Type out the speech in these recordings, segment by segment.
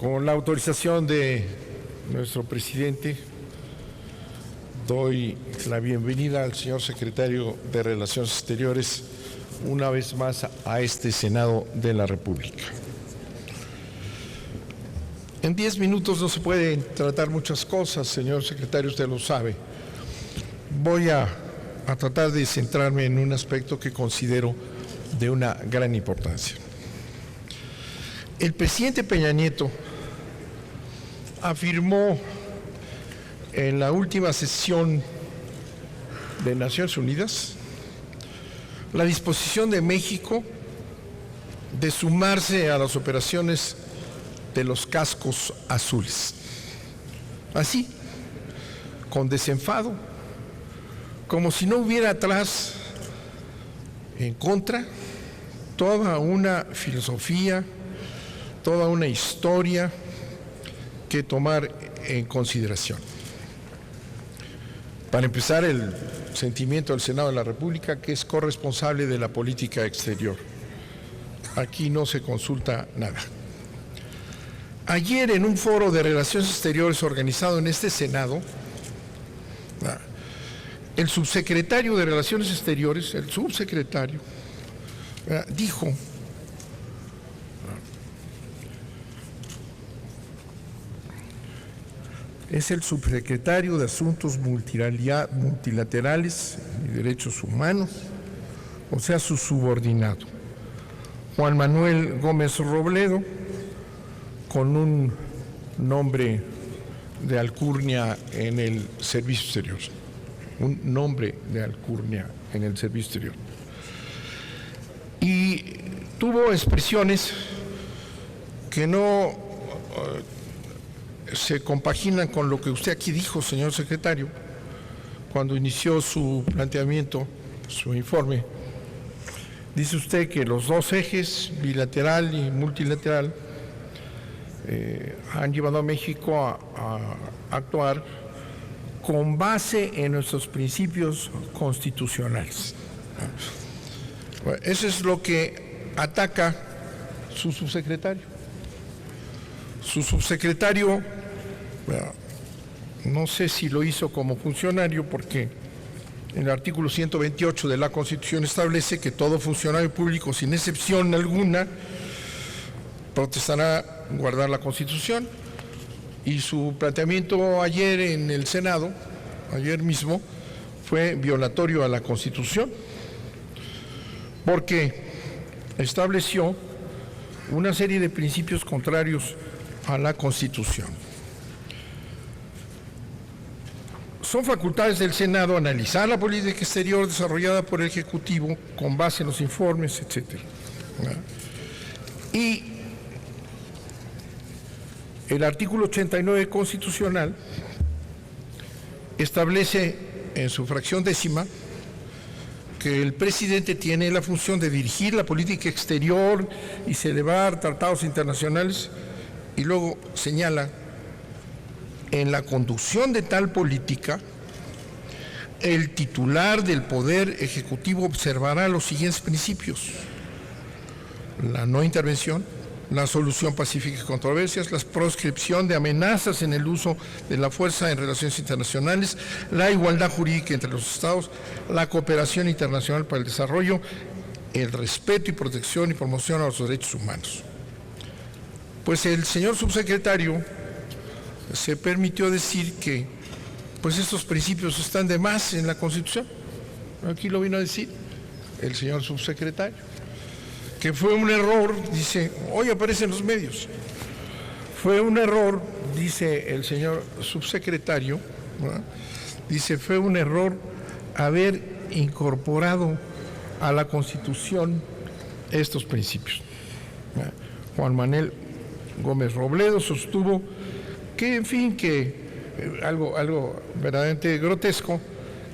Con la autorización de nuestro presidente, doy la bienvenida al señor secretario de Relaciones Exteriores una vez más a este Senado de la República. En 10 minutos no se pueden tratar muchas cosas, señor secretario, usted lo sabe. Voy a tratar de centrarme en un aspecto que considero de una gran importancia. El presidente Peña Nieto afirmó en la última sesión de Naciones Unidas la disposición de México de sumarse a las operaciones de los cascos azules. Así, con desenfado, como si no hubiera atrás, en contra, toda una filosofía, toda una historia que tomar en consideración. Para empezar, el sentimiento del Senado de la República, que es corresponsable de la política exterior. Aquí no se consulta nada. Ayer, en un foro de Relaciones Exteriores organizado en este Senado, el subsecretario de Relaciones Exteriores, dijo es el subsecretario de Asuntos Multilaterales y Derechos Humanos, o sea, su subordinado, Juan Manuel Gómez Robledo, con un nombre de alcurnia en el Servicio Exterior. Un nombre de alcurnia en el Servicio Exterior. Y tuvo expresiones que no se compaginan con lo que usted aquí dijo, señor secretario, cuando inició su planteamiento, su informe. Dice usted que los dos ejes, bilateral y multilateral, han llevado a México a actuar con base en nuestros principios constitucionales. Bueno, eso es lo que ataca su subsecretario. Su subsecretario, no sé si lo hizo como funcionario, porque el artículo 128 de la Constitución establece que todo funcionario público, sin excepción alguna, protestará guardar la Constitución. Y su planteamiento ayer en el Senado, ayer mismo, fue violatorio a la Constitución, porque estableció una serie de principios contrarios a la Constitución. Son facultades del Senado analizar la política exterior desarrollada por el Ejecutivo con base en los informes, etc. Y el artículo 89 constitucional establece en su fracción 10ª que el presidente tiene la función de dirigir la política exterior y celebrar tratados internacionales, y luego señala: en la conducción de tal política, el titular del Poder Ejecutivo observará los siguientes principios: la no intervención, la solución pacífica de controversias, la proscripción de amenazas en el uso de la fuerza en relaciones internacionales, la igualdad jurídica entre los Estados, la cooperación internacional para el desarrollo, el respeto y protección y promoción a los derechos humanos. Pues el señor subsecretario se permitió decir que pues estos principios están de más en la Constitución. Aquí lo vino a decir el señor subsecretario, que fue un error, dice, hoy aparecen los medios, fue un error, dice el señor subsecretario, ¿verdad? Dice, fue un error haber incorporado a la Constitución estos principios. ¿Verdad? Juan Manuel Gómez Robledo sostuvo que, en fin, que algo verdaderamente grotesco,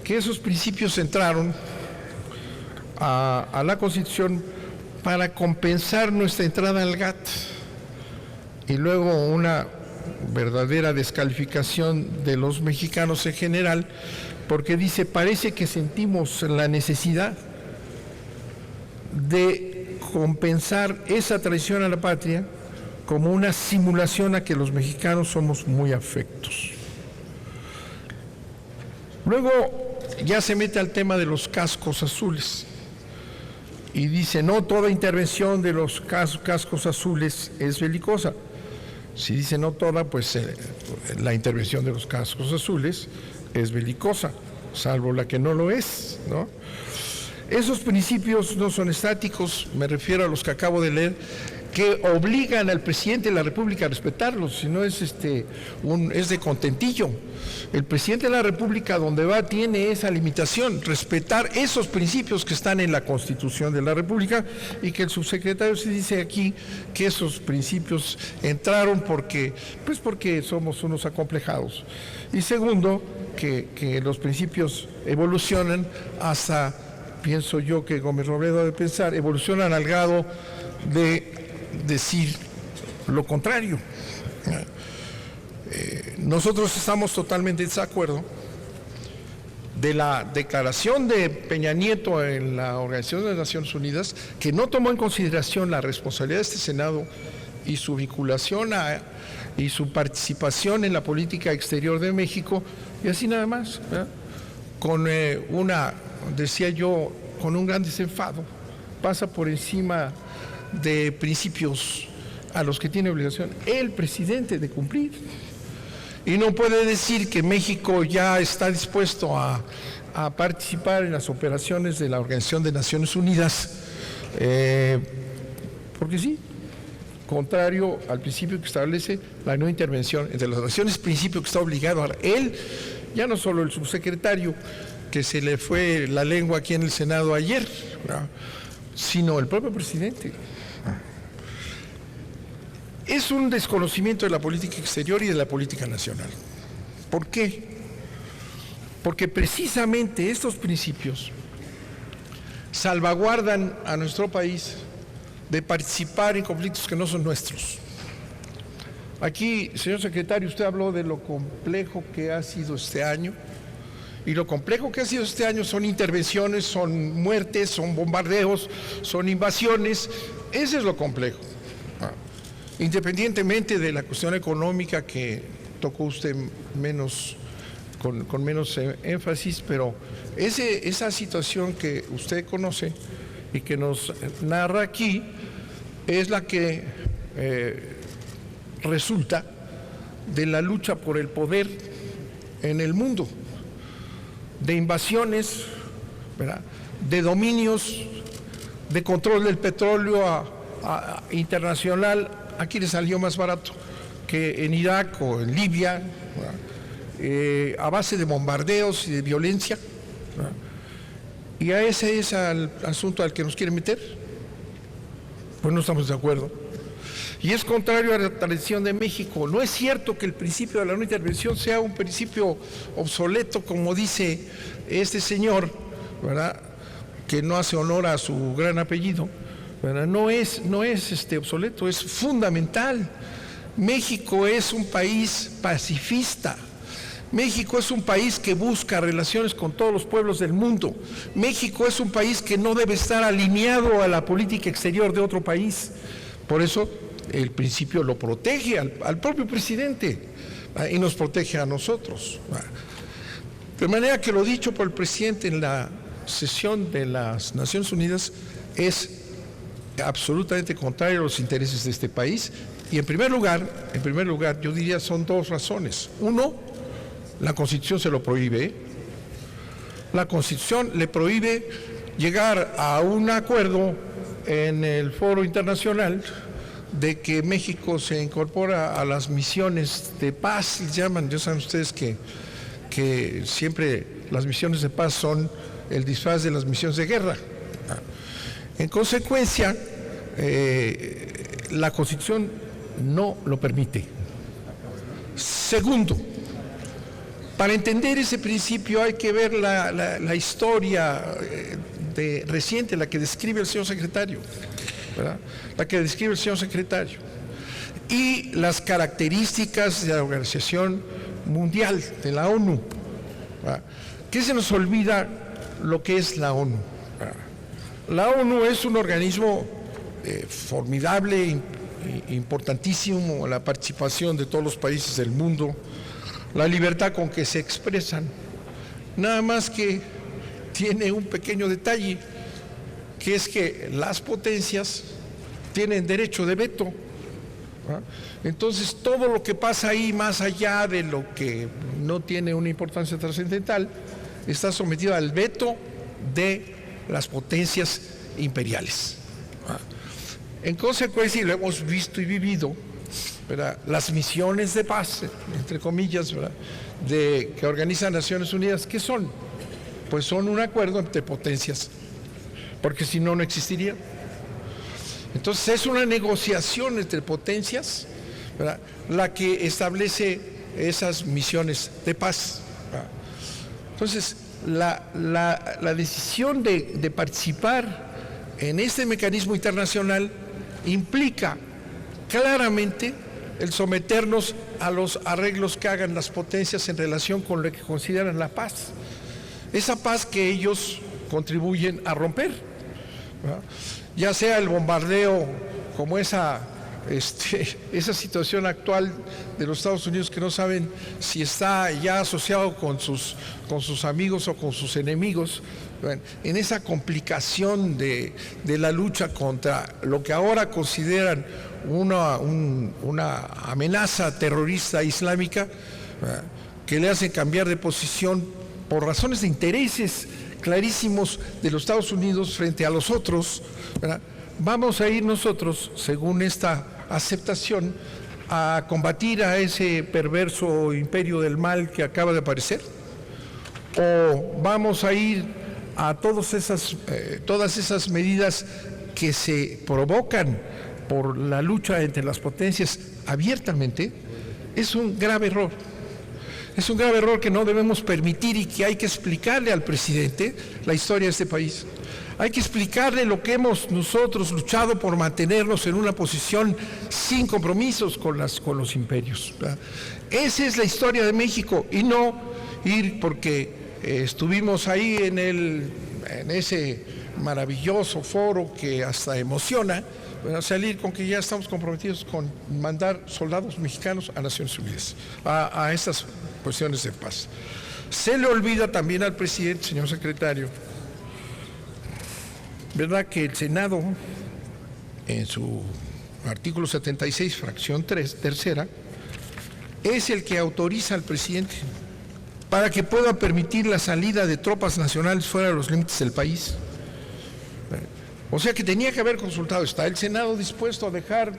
que esos principios entraron a la Constitución para compensar nuestra entrada al GATT, y luego una verdadera descalificación de los mexicanos en general, porque dice, parece que sentimos la necesidad de compensar esa traición a la patria como una simulación a que los mexicanos somos muy afectos. Luego ya se mete al tema de los cascos azules y dice, no toda intervención de los cascos azules es belicosa. Si dice no toda, pues la intervención de los cascos azules es belicosa, salvo la que no lo es, ¿no? Esos principios no son estáticos, me refiero a los que acabo de leer, que obligan al presidente de la República a respetarlos, si no es es de contentillo. El presidente de la República, donde va, tiene esa limitación, respetar esos principios que están en la Constitución de la República, y que el subsecretario se dice aquí que esos principios entraron porque somos unos acomplejados. Y segundo, que los principios evolucionan hasta, pienso yo que Gómez Robledo debe pensar, evolucionan al grado de decir lo contrario. Nosotros estamos totalmente en desacuerdo de la declaración de Peña Nieto en la Organización de las Naciones Unidas, que no tomó en consideración la responsabilidad de este Senado y su vinculación y su participación en la política exterior de México, y así nada más, ¿verdad? Con decía yo, con un gran desenfado, pasa por encima de principios a los que tiene obligación el presidente de cumplir. Y no puede decir que México ya está dispuesto a participar en las operaciones de la Organización de Naciones Unidas, porque sí, contrario al principio que establece la no intervención entre las naciones, principio que está obligado a él, ya no solo el subsecretario, que se le fue la lengua aquí en el Senado ayer, ¿no?, sino el propio presidente. Es un desconocimiento de la política exterior y de la política nacional. ¿Por qué? Porque precisamente estos principios salvaguardan a nuestro país de participar en conflictos que no son nuestros. Aquí, señor secretario, usted habló de lo complejo que ha sido este año, y lo complejo que ha sido este año son intervenciones, son muertes, son bombardeos, son invasiones. Ese es lo complejo. Independientemente de la cuestión económica que tocó usted con menos énfasis, pero esa situación que usted conoce y que nos narra aquí es la que resulta de la lucha por el poder en el mundo, de invasiones, ¿verdad?, de dominios, de control del petróleo internacional. Aquí le salió más barato que en Irak o en Libia, a base de bombardeos y de violencia, ¿verdad? Y a ese es el asunto al que nos quieren meter. Pues no estamos de acuerdo. Y es contrario a la tradición de México. No es cierto que el principio de la no intervención sea un principio obsoleto, como dice este señor, ¿verdad?, que no hace honor a su gran apellido, ¿verdad? No es obsoleto, es fundamental. México es un país pacifista. México es un país que busca relaciones con todos los pueblos del mundo. México es un país que no debe estar alineado a la política exterior de otro país. Por eso el principio lo protege al propio presidente, y nos protege a nosotros. De manera que lo dicho por el presidente en la sesión de las Naciones Unidas es absolutamente contrario a los intereses de este país. Y en primer lugar, yo diría son dos razones. Uno, la Constitución se lo prohíbe. La Constitución le prohíbe llegar a un acuerdo en el foro internacional de que México se incorpora a las misiones de paz, les llaman. Ya saben ustedes que siempre las misiones de paz son el disfraz de las misiones de guerra. En consecuencia, la Constitución no lo permite. Segundo, para entender ese principio hay que ver la historia reciente, la que describe el señor secretario, ¿verdad?, la que describe el señor secretario, y las características de la Organización Mundial, de la ONU, ¿verdad? ¿Qué se nos olvida lo que es la ONU? ¿Verdad? La ONU es un organismo formidable, importantísimo la participación de todos los países del mundo, la libertad con que se expresan, nada más que tiene un pequeño detalle, que es que las potencias tienen derecho de veto. Entonces, todo lo que pasa ahí, más allá de lo que no tiene una importancia trascendental, está sometido al veto de las potencias imperiales. En consecuencia, y lo hemos visto y vivido, ¿verdad?, las misiones de paz, entre comillas, ¿verdad?, que organizan Naciones Unidas, ¿qué son? Pues son un acuerdo entre potencias, porque si no, no existiría. Entonces es una negociación entre potencias, ¿verdad?, la que establece esas misiones de paz, ¿verdad? Entonces la decisión de participar en este mecanismo internacional implica claramente el someternos a los arreglos que hagan las potencias en relación con lo que consideran la paz, esa paz que ellos contribuyen a romper, ¿verdad?, ya sea el bombardeo como esa situación actual de los Estados Unidos, que no saben si está ya asociado con sus amigos o con sus enemigos, en esa complicación de la lucha contra lo que ahora consideran una amenaza terrorista islámica, que le hace cambiar de posición por razones de intereses clarísimos de los Estados Unidos frente a los otros, ¿verdad? Vamos a ir nosotros, según esta aceptación, a combatir a ese perverso imperio del mal que acaba de aparecer, o vamos a ir a todas esas medidas que se provocan por la lucha entre las potencias abiertamente. Es un grave error. Es un grave error que no debemos permitir y que hay que explicarle al presidente la historia de este país. Hay que explicarle lo que hemos nosotros luchado por mantenernos en una posición sin compromisos con los imperios, ¿verdad? Esa es la historia de México, y no ir porque estuvimos ahí en ese maravilloso foro que hasta emociona, ¿verdad?, salir con que ya estamos comprometidos con mandar soldados mexicanos a Naciones Unidas, a estas cuestiones de paz. Se le olvida también al presidente, señor secretario, ¿verdad?, que el Senado, en su artículo 76, fracción tercera, es el que autoriza al presidente para que pueda permitir la salida de tropas nacionales fuera de los límites del país. O sea que tenía que haber consultado. ¿Está el Senado dispuesto a dejar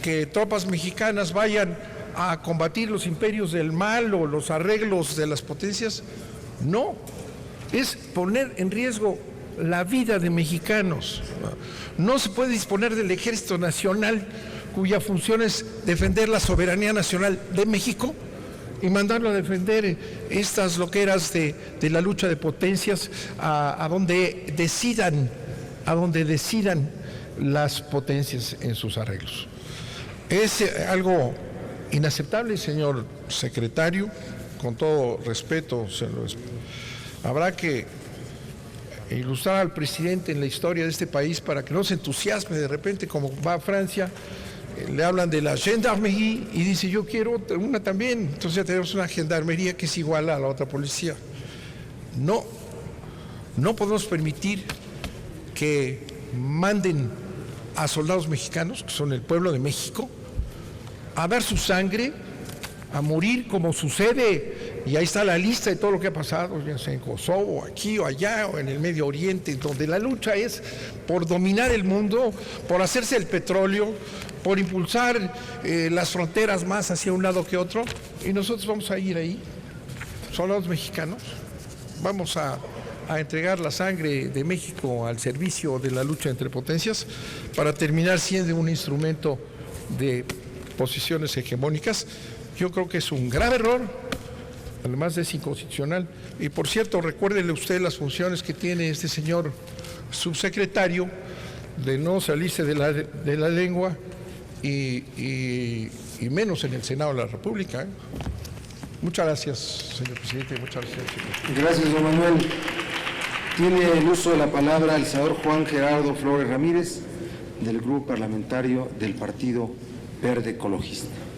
que tropas mexicanas vayan a combatir los imperios del mal o los arreglos de las potencias? No, es poner en riesgo la vida de mexicanos. No se puede disponer del Ejército Nacional, cuya función es defender la soberanía nacional de México, y mandarlo a defender estas loqueras de la lucha de potencias a donde decidan las potencias en sus arreglos. Es algo inaceptable, señor secretario, con todo respeto. Habrá que ilustrar al presidente en la historia de este país para que no se entusiasme de repente, como va a Francia, le hablan de la gendarmería y dice: yo quiero una también. Entonces ya tenemos una gendarmería que es igual a la otra policía. No podemos permitir que manden a soldados mexicanos, que son el pueblo de México, a dar su sangre, a morir, como sucede, y ahí está la lista de todo lo que ha pasado, ya sea en Kosovo, aquí o allá, o en el Medio Oriente, donde la lucha es por dominar el mundo, por hacerse el petróleo, por impulsar las fronteras más hacia un lado que otro, y nosotros vamos a ir ahí, soldados mexicanos, vamos a entregar la sangre de México al servicio de la lucha entre potencias para terminar siendo un instrumento de posiciones hegemónicas. Yo creo que es un grave error, además es inconstitucional. Y por cierto, recuérdele usted las funciones que tiene este señor subsecretario de no salirse de la lengua y menos en el Senado de la República. Muchas gracias, señor presidente. Muchas gracias, señor. Gracias, don Manuel. Tiene el uso de la palabra el senador Juan Gerardo Flores Ramírez, del Grupo Parlamentario del Partido Verde Ecologista.